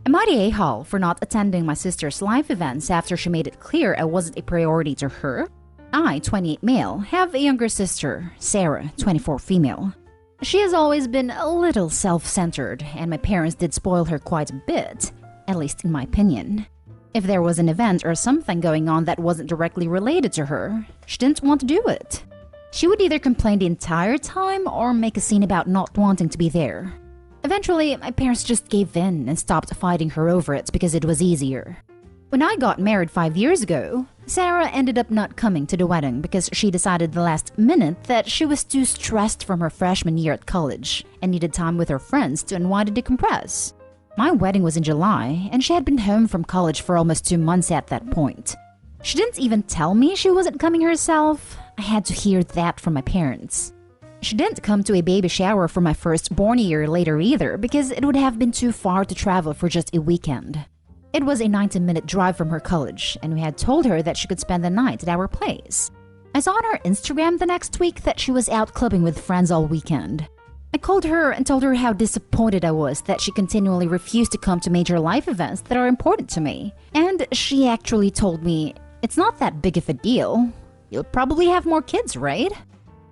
Am I the a-hole for not attending my sister's life events after she made it clear I wasn't a priority to her? I, 28 male, have a younger sister, Sara, 24 female. She has always been a little self-centered, and my parents did spoil her quite a bit, at least in my opinion. If there was an event or something going on that wasn't directly related to her, she didn't want to do it. She would either complain the entire time or make a scene about not wanting to be there. Eventually, my parents just gave in and stopped fighting her over it because it was easier. When I got married 5 years ago, Sara ended up not coming to the wedding because she decided the last minute that she was too stressed from her freshman year at college and needed time with her friends to unwind and decompress. My wedding was in July, and she had been home from college for almost 2 months at that point. She didn't even tell me she wasn't coming herself. I had to hear that from my parents. She didn't come to a baby shower for my firstborn a year later either because it would have been too far to travel for just a weekend. It was a 90-minute drive from her college, and we had told her that she could spend the night at our place. I saw on her Instagram the next week that she was out clubbing with friends all weekend. I called her and told her how disappointed I was that she continually refused to come to major life events that are important to me. And she actually told me, "It's not that big of a deal. You'll probably have more kids, right?"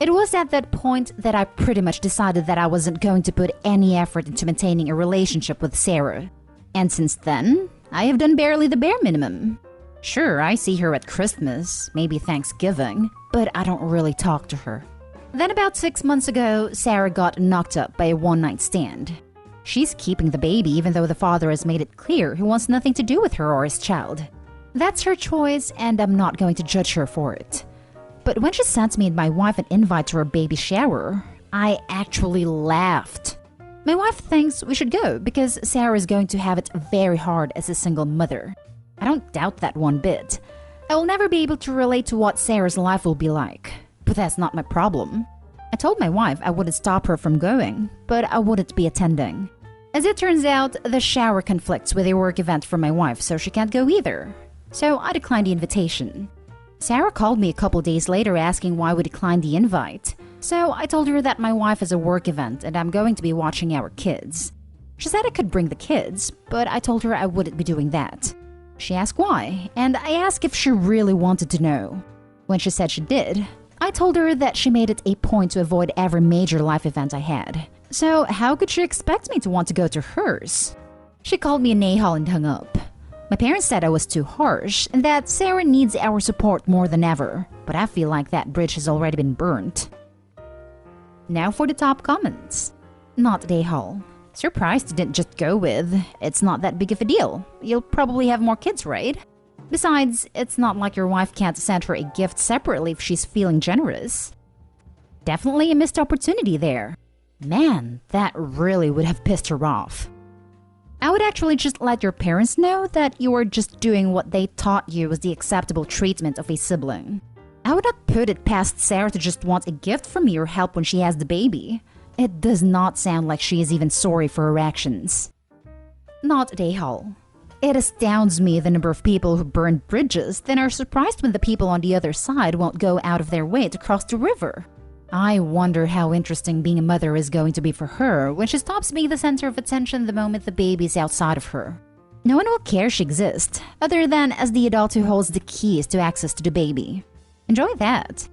It was at that point that I pretty much decided that I wasn't going to put any effort into maintaining a relationship with Sara. And since then, I have done barely the bare minimum. Sure, I see her at Christmas, maybe Thanksgiving, but I don't really talk to her. Then about 6 months ago, Sara got knocked up by a one-night stand. She's keeping the baby even though the father has made it clear he wants nothing to do with her or his child. That's her choice, and I'm not going to judge her for it. But when she sent me and my wife an invite to her baby shower, I actually laughed. My wife thinks we should go because Sara is going to have it very hard as a single mother. I don't doubt that one bit. I will never be able to relate to what Sara's life will be like, but that's not my problem. I told my wife I wouldn't stop her from going, but I wouldn't be attending. As it turns out, the shower conflicts with a work event for my wife, so she can't go either. So I declined the invitation. Sara called me a couple days later asking why we declined the invite. So I told her that my wife has a work event and I'm going to be watching our kids. She said I could bring the kids, but I told her I wouldn't be doing that. She asked why, and I asked if she really wanted to know. When she said she did, I told her that she made it a point to avoid every major life event I had. So how could she expect me to want to go to hers? She called me a a-hole and hung up. My parents said I was too harsh and that Sara needs our support more than ever, but I feel like that bridge has already been burnt. Now for the top comments. Not a a-hole. Surprised you didn't just go with, "It's not that big of a deal. You'll probably have more kids, right?" Besides, it's not like your wife can't send her a gift separately if she's feeling generous. Definitely a missed opportunity there. Man, that really would have pissed her off. I would actually just let your parents know that you were just doing what they taught you was the acceptable treatment of a sibling. I would not put it past Sara to just want a gift from me or help when she has the baby. It does not sound like she is even sorry for her actions. Not a a-hole. It astounds me the number of people who burn bridges, then are surprised when the people on the other side won't go out of their way to cross the river. I wonder how interesting being a mother is going to be for her when she stops being the center of attention the moment the baby is outside of her. No one will care she exists, other than as the adult who holds the keys to access to the baby. Enjoy that.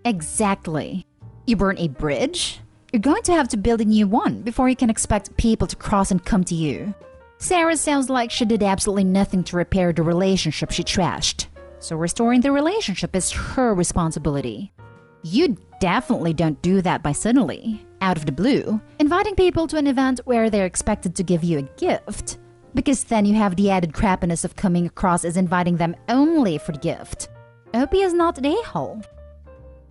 Exactly. You burn a bridge? You're going to have to build a new one before you can expect people to cross and come to you. Sara sounds like she did absolutely nothing to repair the relationship she trashed. So restoring the relationship is her responsibility. You definitely don't do that by suddenly, out of the blue, inviting people to an event where they're expected to give you a gift. Because then you have the added crappiness of coming across as inviting them only for the gift. OP is not an a-hole.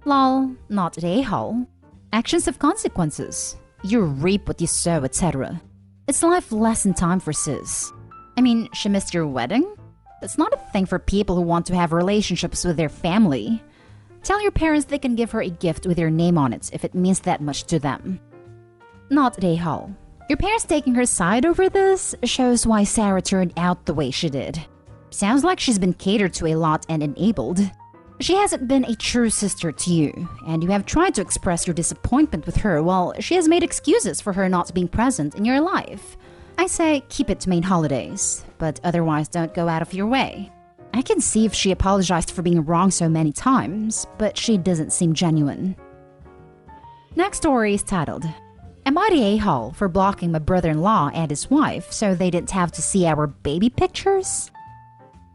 Lol, not an a-hole. Actions have consequences. You reap what you sow, etc. It's life lesson time for sis. I mean, she missed your wedding? That's not a thing for people who want to have relationships with their family. Tell your parents they can give her a gift with your name on it if it means that much to them. Not an a-hole. Your parents taking her side over this shows why Sara turned out the way she did. Sounds like she's been catered to a lot and enabled. She hasn't been a true sister to you, and you have tried to express your disappointment with her while she has made excuses for her not being present in your life. I say keep it to main holidays, but otherwise don't go out of your way. I can see if she apologized for being wrong so many times, but she doesn't seem genuine. Next story is titled, Am I the a-hole for blocking my brother-in-law and his wife so they didn't have to see our baby pictures?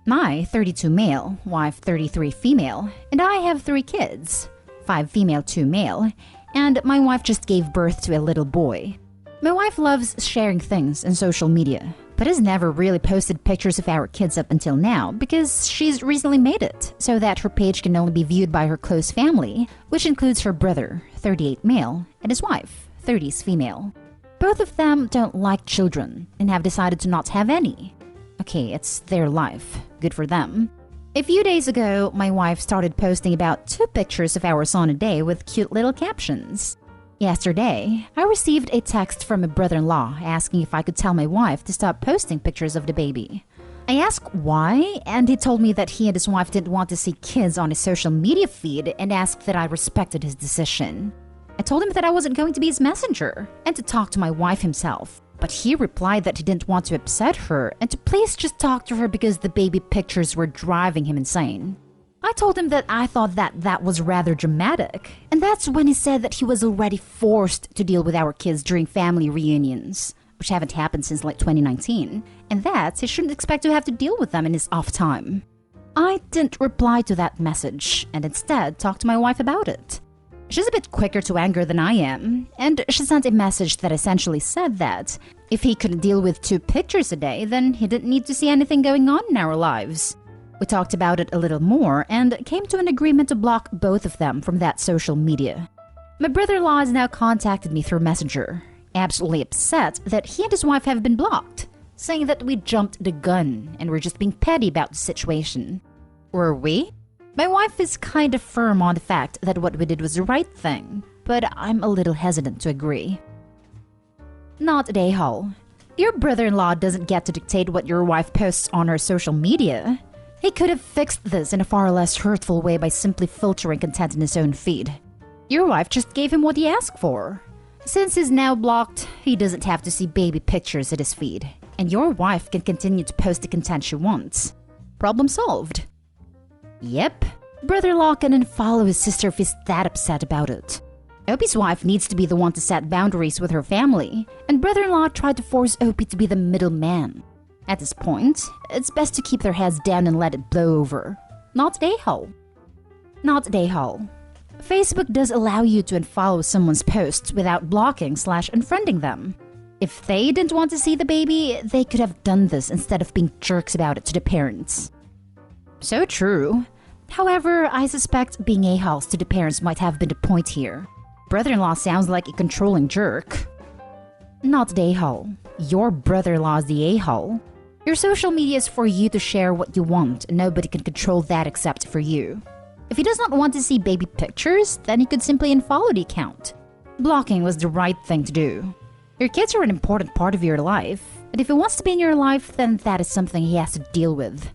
My 32 male, wife 33 female, and I have 3 kids, 5 female, 2 male, and my wife just gave birth to a little boy. My wife loves sharing things on social media, but has never really posted pictures of our kids up until now because she's recently made it so that her page can only be viewed by her close family, which includes her brother, 38 male, and his wife, 30s female. Both of them don't like children and have decided to not have any. Okay, it's their life. Good for them. A few days ago, my wife started posting about 2 pictures of our son a day with cute little captions. Yesterday, I received a text from my brother-in-law asking if I could tell my wife to stop posting pictures of the baby. I asked why, and he told me that he and his wife didn't want to see kids on his social media feed and asked that I respected his decision. I told him that I wasn't going to be his messenger and to talk to my wife himself. But he replied that he didn't want to upset her and to please just talk to her because the baby pictures were driving him insane. I told him that I thought that was rather dramatic, and that's when he said that he was already forced to deal with our kids during family reunions, which haven't happened since like 2019, and that he shouldn't expect to have to deal with them in his off time. I didn't reply to that message and instead talked to my wife about it. She's a bit quicker to anger than I am, and she sent a message that essentially said that if he couldn't deal with 2 pictures a day, then he didn't need to see anything going on in our lives. We talked about it a little more and came to an agreement to block both of them from that social media. My brother-in-law has now contacted me through Messenger, absolutely upset that he and his wife have been blocked, saying that we jumped the gun and we're just being petty about the situation. Were we? My wife is kind of firm on the fact that what we did was the right thing, but I'm a little hesitant to agree. Not a a-hole. Your brother-in-law doesn't get to dictate what your wife posts on her social media. He could have fixed this in a far less hurtful way by simply filtering content in his own feed. Your wife just gave him what he asked for. Since he's now blocked, he doesn't have to see baby pictures in his feed, and your wife can continue to post the content she wants. Problem solved. Yep, brother-in-law can unfollow his sister if he's that upset about it. Opie's wife needs to be the one to set boundaries with her family, and brother-in-law tried to force Opie to be the middleman. At this point, it's best to keep their heads down and let it blow over. Not a-hole. Not a-hole. Facebook does allow you to unfollow someone's posts without blocking/unfriending them. If they didn't want to see the baby, they could have done this instead of being jerks about it to the parents. So true. However, I suspect being a-holes to the parents might have been the point here. Brother-in-law sounds like a controlling jerk. Not the a-hole. Your brother-in-law is the a-hole. Your social media is for you to share what you want, and nobody can control that except for you. If he does not want to see baby pictures, then he could simply unfollow the account. Blocking was the right thing to do. Your kids are an important part of your life, and if he wants to be in your life, then that is something he has to deal with.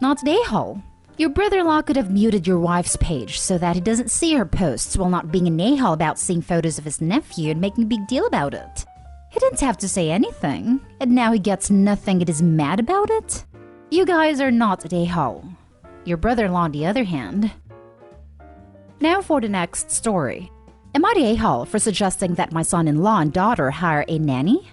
Not the a-hole. Your brother-in-law could have muted your wife's page so that he doesn't see her posts while not being an a-hole about seeing photos of his nephew and making a big deal about it. He didn't have to say anything, and now he gets nothing and is mad about it? You guys are not an a-hole. Your brother-in-law, on the other hand. Now for the next story. Am I the a-hole for suggesting that my son-in-law and daughter hire a nanny?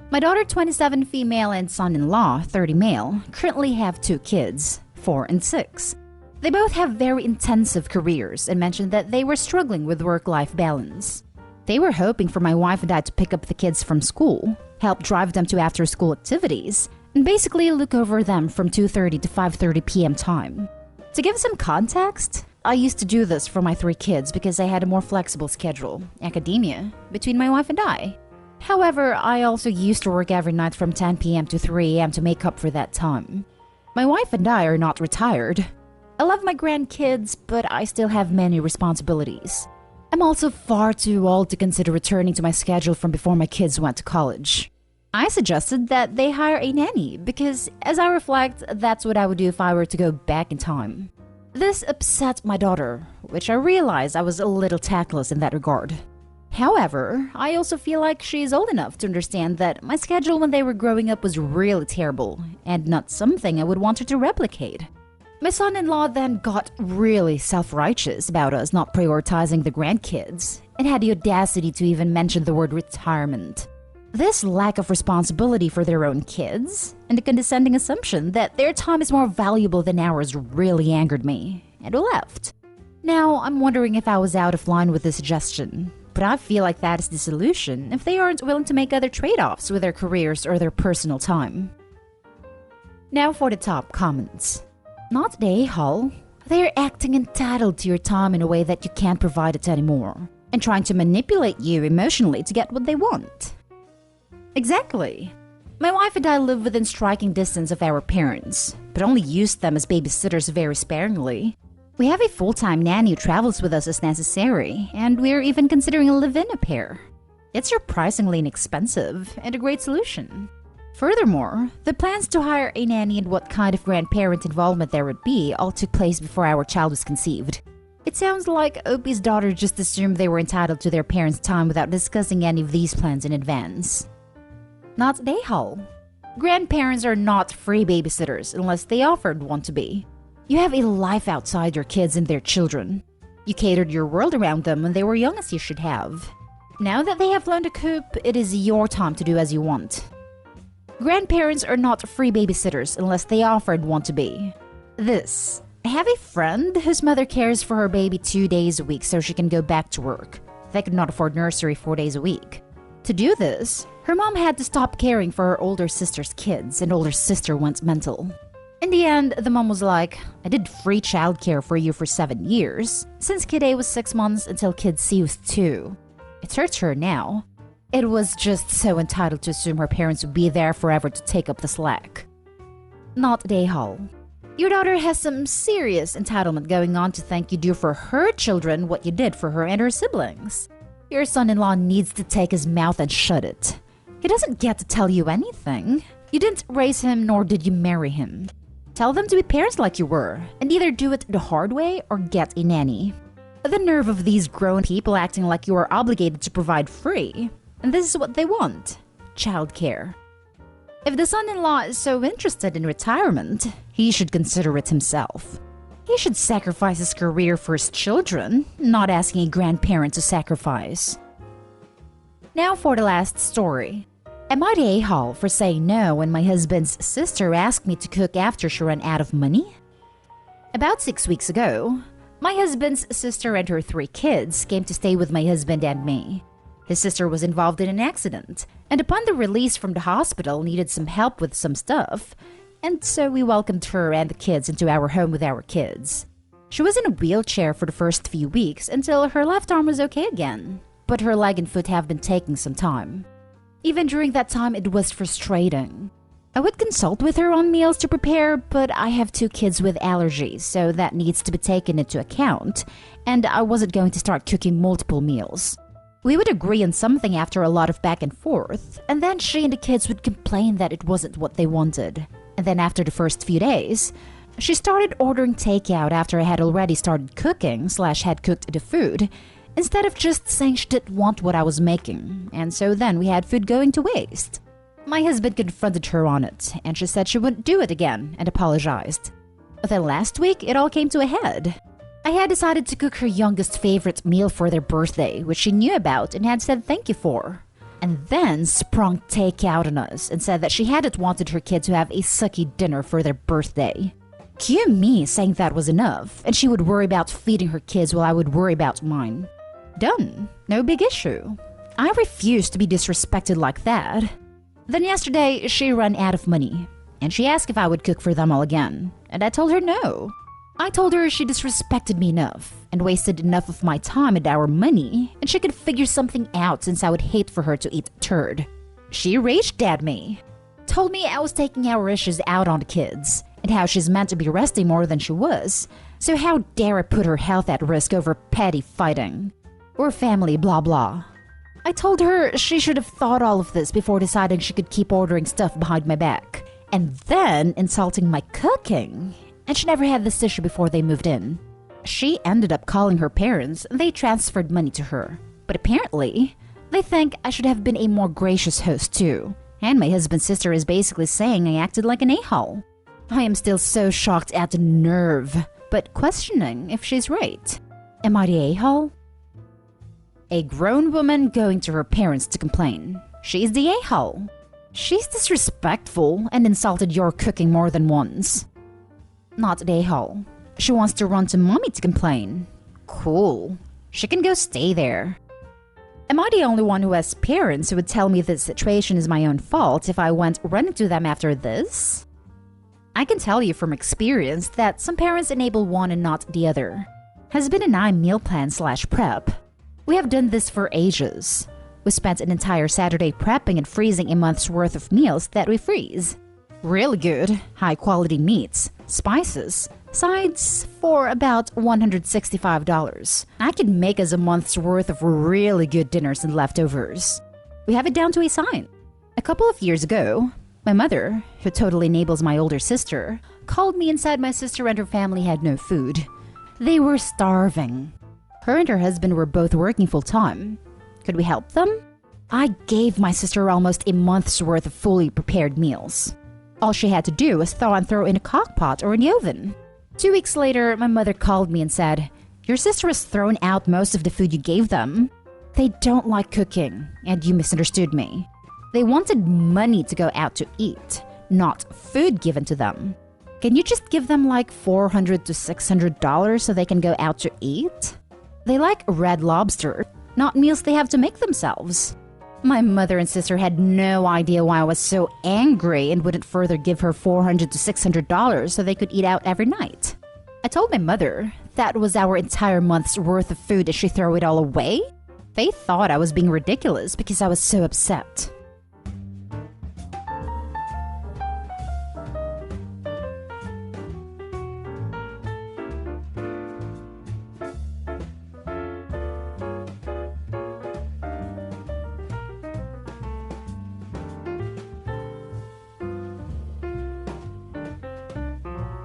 My daughter, 27 female, and son-in-law, 30 male, currently have 2 kids, 4 and 6. They both have very intensive careers and mentioned that they were struggling with work-life balance. They were hoping for my wife and I to pick up the kids from school, help drive them to after-school activities, and basically look over them from 2:30 to 5:30 p.m. time. To give some context, I used to do this for my 3 kids because I had a more flexible schedule, academia, between my wife and I. However, I also used to work every night from 10 p.m. to 3 a.m. to make up for that time. My wife and I are not retired. I love my grandkids, but I still have many responsibilities. I'm also far too old to consider returning to my schedule from before my kids went to college. I suggested that they hire a nanny because, as I reflect, that's what I would do if I were to go back in time. This upset my daughter, which I realized I was a little tactless in that regard. However, I also feel like she is old enough to understand that my schedule when they were growing up was really terrible and not something I would want her to replicate. My son-in-law then got really self-righteous about us not prioritizing the grandkids and had the audacity to even mention the word retirement. This lack of responsibility for their own kids and the condescending assumption that their time is more valuable than ours really angered me, and we left. Now, I'm wondering if I was out of line with the suggestion, but I feel like that is the solution if they aren't willing to make other trade-offs with their careers or their personal time. Now for the top comments. Not the a-hole. They're acting entitled to your time in a way that you can't provide it anymore, and trying to manipulate you emotionally to get what they want. Exactly. My wife and I live within striking distance of our parents, but only use them as babysitters very sparingly. We have a full-time nanny who travels with us as necessary, and we're even considering a live-in au pair. It's surprisingly inexpensive and a great solution. Furthermore, the plans to hire a nanny and what kind of grandparent involvement there would be all took place before our child was conceived. It sounds like Opie's daughter just assumed they were entitled to their parents' time without discussing any of these plans in advance. Not the a-hole. Grandparents are not free babysitters unless they offered one to be. You have a life outside your kids and their children. You catered your world around them when they were young as you should have. Now that they have learned to coop, it is your time to do as you want. Grandparents are not free babysitters unless they offered one to be. This. I have a friend whose mother cares for her baby 2 days a week so she can go back to work. They could not afford nursery 4 days a week. To do this, her mom had to stop caring for her older sister's kids, and older sister went mental. In the end, the mom was like, I did free childcare for you for 7 years, since kid A was 6 months until kid C was 2. It hurts her now. It was just so entitled to assume her parents would be there forever to take up the slack. Not the a-hole. Your daughter has some serious entitlement going on to think you do for her children what you did for her and her siblings. Your son-in-law needs to take his mouth and shut it. He doesn't get to tell you anything. You didn't raise him, nor did you marry him. Tell them to be parents like you were, and either do it the hard way or get a nanny. The nerve of these grown people acting like you are obligated to provide free. And this is what they want: childcare. If the son-in-law is so interested in retirement, he should consider it himself. He should sacrifice his career for his children, not asking a grandparent to sacrifice. Now for the last story. Am I the a-hole for saying no when my husband's sister asked me to cook after she ran out of money? About 6 weeks ago, my husband's sister and her 3 kids came to stay with my husband and me. His sister was involved in an accident, and upon the release from the hospital needed some help with some stuff, and so we welcomed her and the kids into our home with our kids. She was in a wheelchair for the first few weeks until her left arm was okay again, but her leg and foot have been taking some time. Even during that time, it was frustrating. I would consult with her on meals to prepare, but I have 2 kids with allergies, so that needs to be taken into account, and I wasn't going to start cooking multiple meals. We would agree on something after a lot of back and forth, and then she and the kids would complain that it wasn't what they wanted. And then after the first few days, she started ordering takeout after I had already started cooking / had cooked the food, instead of just saying she didn't want what I was making, and so then we had food going to waste. My husband confronted her on it, and she said she wouldn't do it again and apologized. Then last week, it all came to a head. I had decided to cook her youngest favorite meal for their birthday, which she knew about and had said thank you for. And then sprung takeout on us and said that she hadn't wanted her kid to have a sucky dinner for their birthday. Cue me saying that was enough, and she would worry about feeding her kids while I would worry about mine. Done. No big issue. I refused to be disrespected like that. Then yesterday, she ran out of money, and she asked if I would cook for them all again, and I told her no. I told her she disrespected me enough and wasted enough of my time and our money, and she could figure something out since I would hate for her to eat turd. She raged at me, told me I was taking our issues out on the kids, and how she's meant to be resting more than she was, so how dare I put her health at risk over petty fighting. We're family, blah blah. I told her she should have thought all of this before deciding she could keep ordering stuff behind my back, and then insulting my cooking. And she never had this issue before they moved in. She ended up calling her parents, and they transferred money to her. But apparently, they think I should have been a more gracious host too. And my husband's sister is basically saying I acted like an a-hole. I am still so shocked at the nerve, but questioning if she's right. Am I the a-hole? A grown woman going to her parents to complain. She's the a-hole. She's disrespectful and insulted your cooking more than once. Not the a-hole. She wants to run to mommy to complain. Cool. She can go stay there. Am I the only one who has parents who would tell me this situation is my own fault if I went running to them after this? I can tell you from experience that some parents enable one and not the other. Husband and I meal plan / prep. We have done this for ages. We spent an entire Saturday prepping and freezing a month's worth of meals that we freeze. Really good, high-quality meats, spices, sides for about $165. I could make us a month's worth of really good dinners and leftovers. We have it down to a science. A couple of years ago, my mother, who totally enables my older sister, called me and said my sister and her family had no food. They were starving. Her and her husband were both working full-time. Could we help them? I gave my sister almost a month's worth of fully prepared meals. All she had to do was thaw and throw in a crock pot or in the oven. 2 weeks later, my mother called me and said, "Your sister has thrown out most of the food you gave them. They don't like cooking, and you misunderstood me. They wanted money to go out to eat, not food given to them. Can you just give them like $400 to $600 so they can go out to eat? They like Red Lobster, not meals they have to make themselves." My mother and sister had no idea why I was so angry and wouldn't further give her $400 to $600 so they could eat out every night. I told my mother that was our entire month's worth of food. Did she throw it all away? They thought I was being ridiculous because I was so upset.